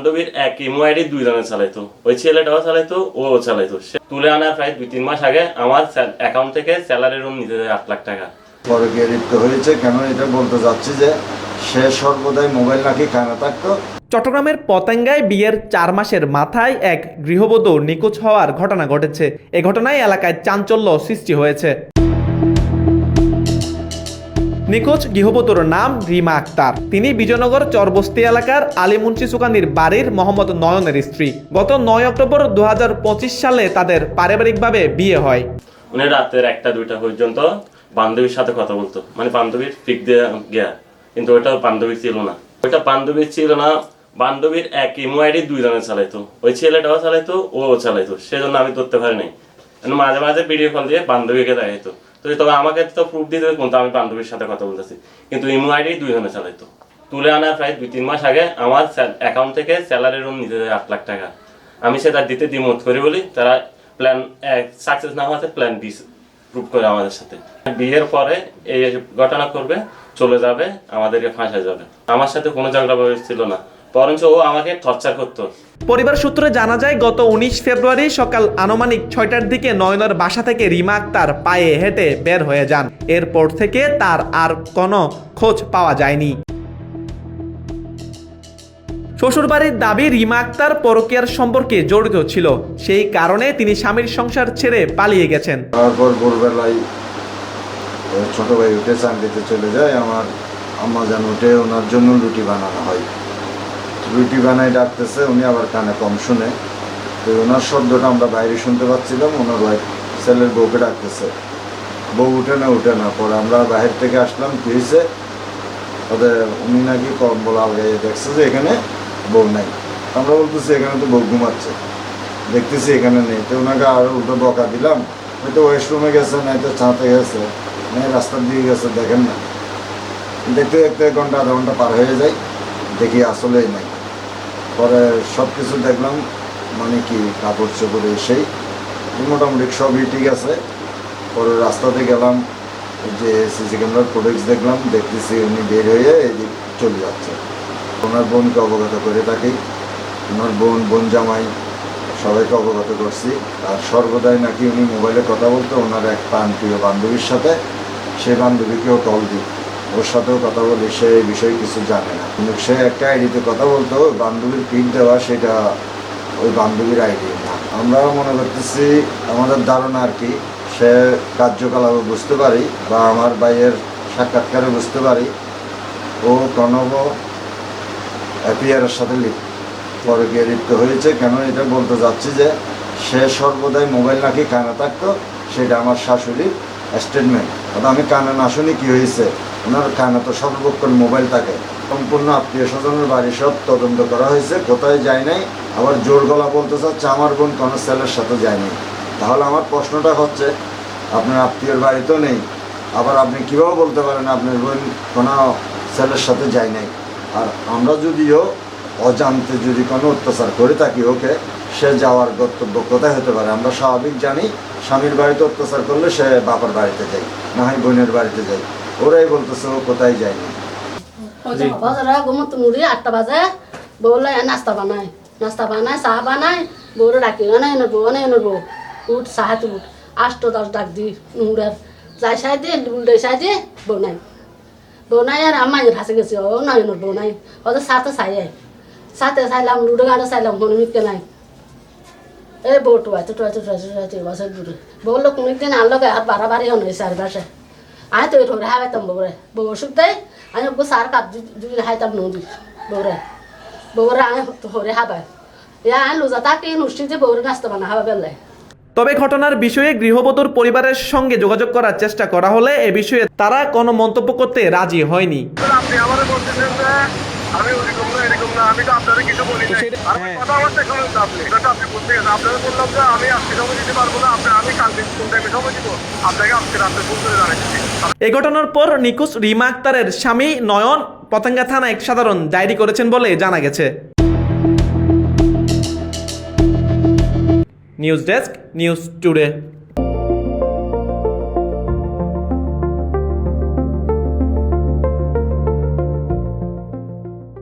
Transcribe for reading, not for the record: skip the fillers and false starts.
বান্ধবীর এক imo ID দুইজনে চালাইতো, ওই ছেলেটাও চালাইতো, ও চালাইতো। সে তুলে আনার প্রায় 2-3 মাস আগে আমার অ্যাকাউন্ট থেকে স্যালারি রুম নিতে যায় 8 লাখ টাকা। পরে গিয়ে লিপ্ত হয়েছে। কেন এটা বলতে যাচ্ছি যে সে সর্বদাই মোবাইল নাকি কানে থাকতো। চট্টগ্রামের পতেঙ্গায় বিয়ের 4 মাসের মাথায় এক গৃহবধূ নিখোঁজ হওয়ার ঘটনা ঘটেছে। এ ঘটনায় এলাকায় চাঞ্চল্য সৃষ্টি হয়েছে। নিখোঁজ গৃহবধূর নাম রিমা আক্তার। তিনি বিজয়নগর চরবস্তি এলাকার আলিমুন্সি সুকানির বাড়ির মোহাম্মদ নয়নের স্ত্রী। গত 9 অক্টোবর 2025 সালে তাদের পারিবারিকভাবে বিয়ে হয়। উনি রাতের 1টা-2টা পর্যন্ত বান্ধবীর সাথে কথা বলতো, মানে বান্ধবীর পিক দিয়ে গিয়া, কিন্তু ওইটা বান্ধবী ছিল না। বান্ধবীর এক ইমো আইডি দুইজনে চালাইতো, ওই ছেলেটাও চালাইতো, ও চালাইতো। সেজন্য আমি ধরতে পারি নাই। মাঝে মাঝে ভিডিও কল দিয়ে বান্ধবীকে দেখাইতো। তবে আমাকে তো প্রুফ দিতে কিন্তু আমি বান্ধবীর সাথে কথা বলতেছি, কিন্তু ইমো আইডি দুইজনে চালাইতো। তুলে আনার প্রায় 2-3 মাস আগে আমার অ্যাকাউন্ট থেকে স্যালারি রুম নিতে যায় 8 লাখ টাকা। আমি সেটা দিতে দ্বিমত করি বলি তারা প্ল্যান সাকসেস না হওয়াতে প্ল্যান বি প্রুভ করে আমাদের সাথে। বিয়ের পরে এই ঘটনা করবে, চলে যাবে, আমাদেরকে ফাঁসায় যাবে। আমার সাথে কোনো ঝগড়া ছিল না, বরঞ্চ ও আমাকে টর্চার করতো। পরিবার সূত্রে জানা যায়, গত 19 ফেব্রুয়ারি সকাল আনুমানিক 6টার দিকে নয়নের বাসা থেকে রিমা আক্তার পায়ে হেঁটে বের হয়ে যান। এরপর থেকে তার আর কোনো খোঁজ পাওয়া যায়নি। শ্বশুরবাড়ির দাবি, রিমা আক্তার পরকীয়ার সম্পর্কে জড়িত ছিল, সেই কারণে তিনি স্বামীর সংসার ছেড়ে পালিয়ে গেছেন। তারপর ভোরবেলায় ছোট ভাই উঠে চান দিতে চলে যায়। আমার আম্মা যেন উঠে ওনার জন্য রুটি বানানো হয়। রুটি বানাই ডাকতেছে, উনি আবার কানে কম শুনে। তো ওনার শব্দটা আমরা বাইরে শুনতে পাচ্ছিলাম। ওনার ওয়াইফ ছেলের বউকে ডাকতেছে, বউ উঠে না। পরে আমরা বাহির থেকে আসলাম, কি হয়েছে ওদের, উনি নাকি কম বলা দেখছে যে এখানে বউ নাই। আমরা বলতেছি এখানে তো বউ ঘুমাচ্ছে, দেখতেছি এখানে নেই। তো ওনাকে আরও উল্টো বকা দিলাম, হয়তো ওয়েস্টরুমে গেছে, নাই তো ছাঁতে গেছে, নাই রাস্তার দিকে গেছে, দেখেন না। দেখতে 1 ঘন্টা 1/2 ঘন্টা পার হয়ে যায়, দেখি আসলেই নাই। পরে সব কিছু দেখলাম, মানে কি কাপড় চোপড়ে এসেই মোটামুটি সবই ঠিক আছে। পরে রাস্তাতে গেলাম, যে সিসি ক্যামেরার ফুটেজ দেখলাম, দেখতেছি উনি বের হয়ে এদিক চলে যাচ্ছে। ওনার বোনকে অবগত করে থাকি, ওনার বোন জামাই সবাইকে অবগত করছি। আর সর্বদাই নাকি উনি মোবাইলে কথা বলতো ওনার এক প্রাণপ্রিয় বান্ধবীর সাথে। সেই বান্ধবীকেও কল দিই, ওর সাথেও কথা বলি, সে এই বিষয়ে কিছু জানে না। কিন্তু সে একটা আইডিতে কথা বলতো, বান্ধবীর পিক দেওয়া সেটা ওই বান্ধবীর আইডি না। আমরা মনে করতেছি, আমাদের ধারণা আর কি, সে কার্যকলাপে বুঝতে পারি বা আমার ভাইয়ের সাক্ষাৎকারে বুঝতে পারি ও প্রণব অ্যাপিয়ারের সাথে পরে গিয়ে লিপ্ত হয়েছে। কেন এটা বলতে যাচ্ছি যে সে সর্বদাই মোবাইল নাকি কানে থাকতো, সেটা আমার শাশুড়ির স্টেটমেন্ট। অর্থাৎ আমি কানে না শুনি কী হয়েছে, ওনার কানে তো সর্বক্ষণ মোবাইল থাকে। সম্পূর্ণ আত্মীয় স্বজনের বাড়ি সব তদন্ত করা হয়েছে, কোথায় যায় নাই। আবার জোর গলা বলতে চাচ্ছে আমার বোন কোনো ছেলের সাথে যায়নি। তাহলে আমার প্রশ্নটা হচ্ছে, আপনার আত্মীয়র বাড়িতেও নেই, আবার আপনি কীভাবে বলতে পারেন আপনার বোন কোনো ছেলের সাথে যায় নাই? আর আমরা যদিও অজান্তে যদি কোনো অত্যাচার করে থাকি ওকে, সে যাওয়ার গন্তব্য কোথায় হতে পারে? আমরা স্বাভাবিক জানি, স্বামীর বাড়িতে অত্যাচার করলে সে বাবার বাড়িতে যায়, না হয় বোনের বাড়িতে যায়। ওরাই বলতেছে ও কোথায় যায়নি। 8টা বাজে বউলে নাস্তা বানায় চাহ বানায়, বউরে ডাকি বউ উঠ চাহাতে উঠ 8-10 ডাক দি নুরার যাই সাই দিয়ে উল্টে সাই দিয়ে বউ নাই আর আমার হাসে গেছি। ও নাই বউ নাই, ওদের সাথে সাথে চাইলাম, লুডো গাড়ি চাইলাম, কোনো মিটকে নাই। এই বউ টুয়াইতে বছর দূরে বললো কোনোদিন আনলো আর বাড়াবাড়ি হয়েছে আর বাসে আয় তো ঠোরে হাগাইতাম বউরে। বউ ওষুধ দেয়, আমি সার কাপ যদি হাইতাম নদী বউরে আমি হরে হাবায় লুজা তাকে নুষ্টিতে বউরে নাস্তা বানা হাবা বেলায়। তবে ঘটনার বিষয়ে গৃহবধূর পরিবারের সঙ্গে যোগাযোগ করার চেষ্টা করা হলে এ বিষয়ে তারা কোনো মন্তব্য করতে রাজি হয়নি। আপনি আমাদের বলতেছেন যে আমি ওরকম না এরকম না, আমি তো আপনাদের কিছু বলি না। কথা আমার দেখুন, আপনি বলতে গেছেন, আপনাদের বললাম যে আমি আজকে সময় দিতে পারবো না, আমি কালকে কোন টাইমে সময় দিব, আপনাকে আজকে রাত্রে ফোন করে জানাচ্ছি। এই ঘটনার পর নিখোঁজ রিমা আক্তারের স্বামী নয়ন পতেঙ্গা থানায় এক সাধারণ ডায়েরি করেছেন বলে জানা গেছে। News desk, news today.